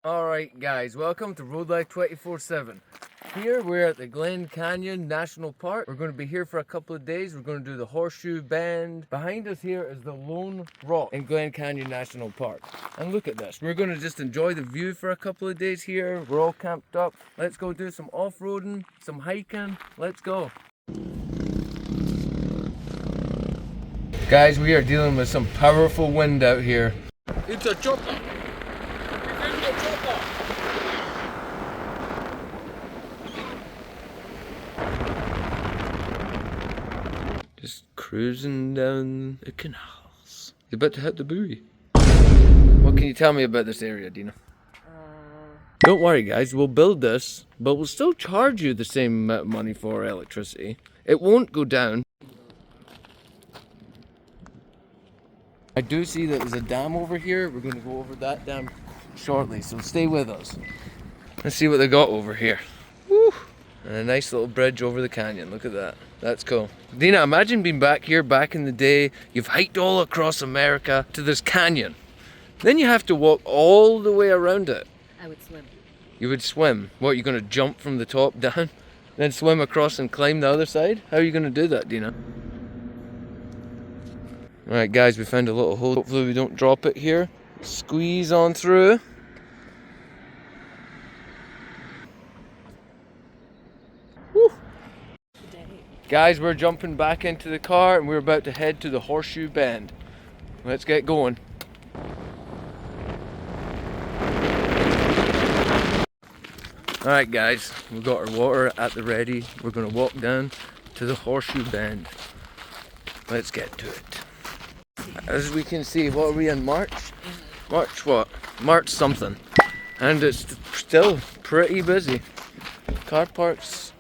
Alright guys, welcome to Road Life 24/7. Here we're at the Glen Canyon National Park. We're going to be here for a couple of days. We're going to do the Horseshoe Bend. Behind us here is the Lone Rock in Glen Canyon National Park. And look at this. We're going to just enjoy the view for a couple of days here. We're all camped up. Let's go do some off-roading, some hiking. Let's go. Guys, we are dealing with some powerful wind out here. It's a chopper. Just cruising down the canals. You're about to hit the buoy. What can you tell me about this area, Dina? Don't worry guys, we'll build this, but we'll still charge you the same amount of money for electricity. It won't go down. I do see that there's a dam over here. We're going to go over that dam shortly, so stay with us. Let's see what they got over here. Woo! And a nice little bridge over the canyon. Look at that. That's cool. Dina, imagine being back here back in the day. You've hiked all across America to this canyon. Then you have to walk all the way around it. I would swim. You would swim? What, you're going to jump from the top down? Then swim across and climb the other side? How are you going to do that, Dina? Alright guys, we found a little hole. Hopefully we don't drop it here. Squeeze on through. Woo. Guys, we're jumping back into the car and we're about to head to the Horseshoe Bend. Let's get going. Alright guys, we've got our water at the ready. We're going to walk down to the Horseshoe Bend. Let's get to it. As we can see, what are we in, March? March what? March something. And it's still pretty busy. Car park's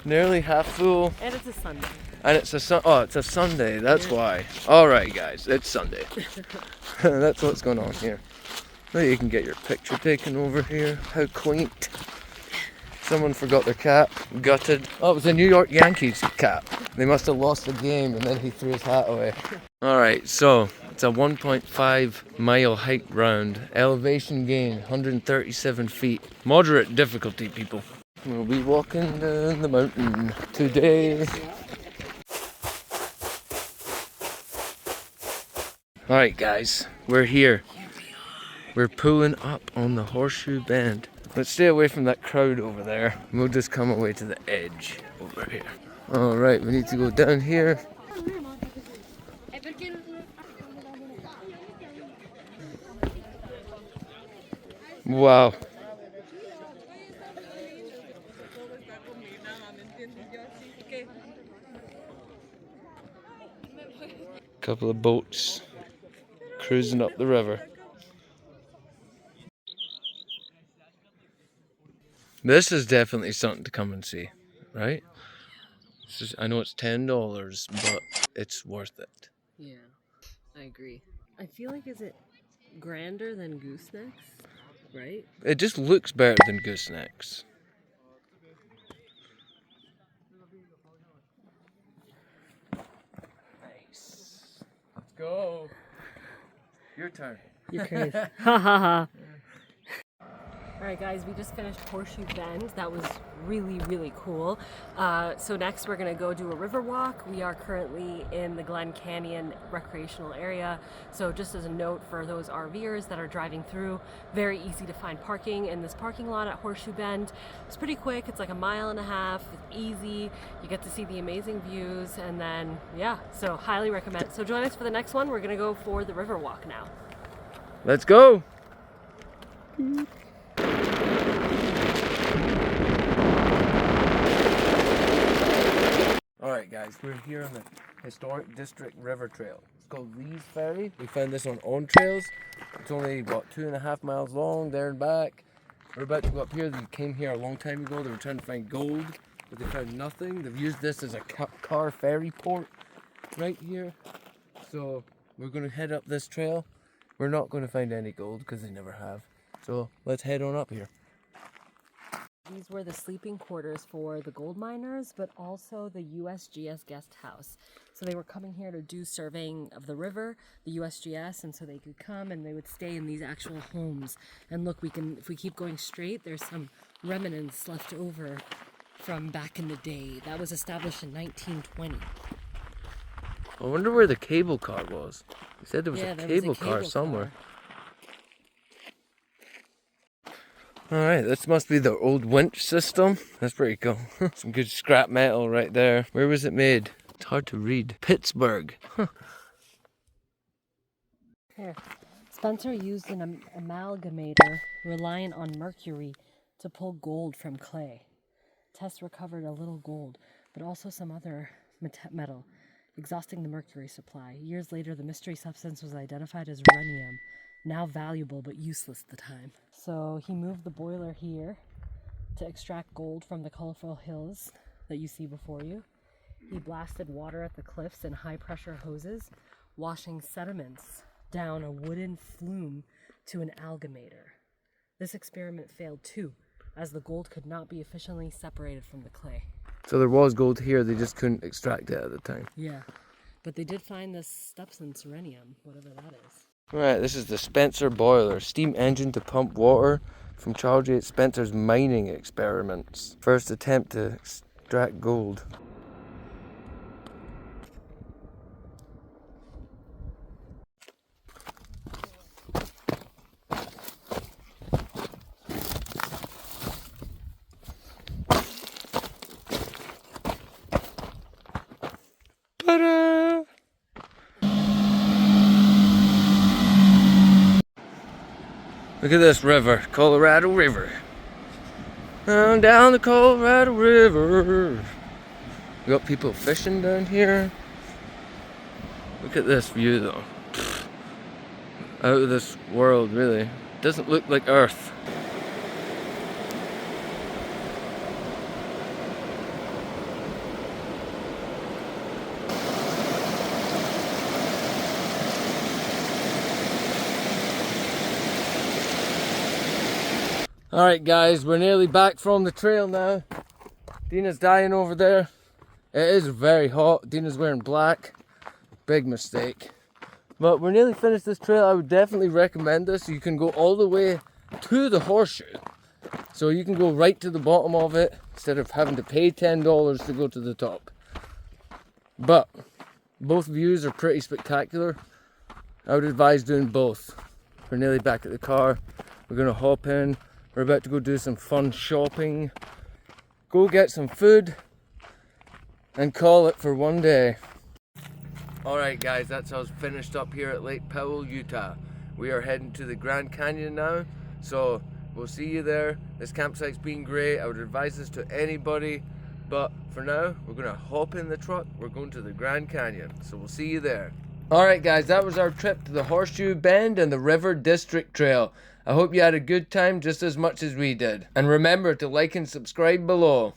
nearly half full. And it's a Sunday. And it's a Sunday, that's why. Alright guys, it's Sunday. That's what's going on here. Well, you can get your picture taken over here. How quaint. Someone forgot their cap, gutted. Oh, it was a New York Yankees cap. They must have lost the game and then he threw his hat away. Alright, so it's a 1.5 mile hike round. Elevation gain, 137 feet. Moderate difficulty, people. We'll be walking down the mountain today. Alright guys, we're here. We're pulling up on the Horseshoe Bend. Let's stay away from that crowd over there. We'll just come away to the edge over here. Alright, we need to go down here. Wow. Couple of boats cruising up the river. This is definitely something to come and see, right? I know it's $10, but it's worth it. Yeah, I agree. I feel like, is it grander than goosenecks, right? It just looks better than goosenecks. Nice. Let's go. Your turn. You're crazy. Ha ha ha. Alright guys, we just finished Horseshoe Bend. That was really cool. So next we're going to go do a river walk. We are currently in the Glen Canyon recreational area. So just as a note for those RVers that are driving through, very easy to find parking in this parking lot at Horseshoe Bend. It's pretty quick. It's like a mile and a half. It's easy. You get to see the amazing views and then, yeah, so highly recommend. So join us for the next one. We're going to go for the river walk now. Let's go. Alright guys, we're here on the Historic District River Trail. It's called Lees Ferry. We found this on On Trails. It's only, what, 2.5 miles long, there and back. We're about to go up here. They came here a long time ago. They were trying to find gold, but they found nothing. They've used this as a car ferry port right here. So we're going to head up this trail. We're not going to find any gold because they never have. So let's head on up here. these were the sleeping quarters for the gold miners, but also the USGS guest house. So they were coming here to do surveying of the river, the USGS, and so they could come and they would stay in these actual homes. And look, if we keep going straight, there's some remnants left over from back in the day. That was established in 1920. I wonder where the cable car was. He said there was a cable car somewhere. Alright, this must be the old winch system. That's pretty cool. Some good scrap metal right there. Where was it made? It's hard to read. Pittsburgh. Here. Spencer used an amalgamator reliant on mercury to pull gold from clay. Tests recovered a little gold, but also some other metal, exhausting the mercury supply. Years later, the mystery substance was identified as rhenium, now valuable but useless at the time. So he moved the boiler here to extract gold from the colorful hills that you see before you. He blasted water at the cliffs in high-pressure hoses, washing sediments down a wooden flume to an amalgamator. This experiment failed too, as the gold could not be efficiently separated from the clay. So there was gold here, they just couldn't extract it at the time. Yeah, but they did find this substance, rhenium, whatever that is. Right, this is the Spencer boiler, steam engine to pump water from Charles J. Spencer's mining experiments. First attempt to extract gold. Ta-da! Look at this river, Colorado River. Down the Colorado River. We got people fishing down here. Look at this view though. Out of this world, really. Doesn't look like Earth. Alright guys, we're nearly back from the trail now. Dina's dying over there. It is very hot. Dina's wearing black. Big mistake. But we're nearly finished this trail. I would definitely recommend this. You can go all the way to the Horseshoe. So you can go right to the bottom of it instead of having to pay $10 to go to the top. But both views are pretty spectacular. I would advise doing both. We're nearly back at the car. We're going to hop in. We're about to go do some fun shopping, go get some food, and call it for one day. Alright guys, that's us finished up here at Lake Powell, Utah. We are heading to the Grand Canyon now, so we'll see you there. This campsite's been great. I would advise this to anybody, but for now, we're going to hop in the truck. We're going to the Grand Canyon, so we'll see you there. Alright guys, that was our trip to the Horseshoe Bend and the River District Trail. I hope you had a good time just as much as we did. And remember to like and subscribe below.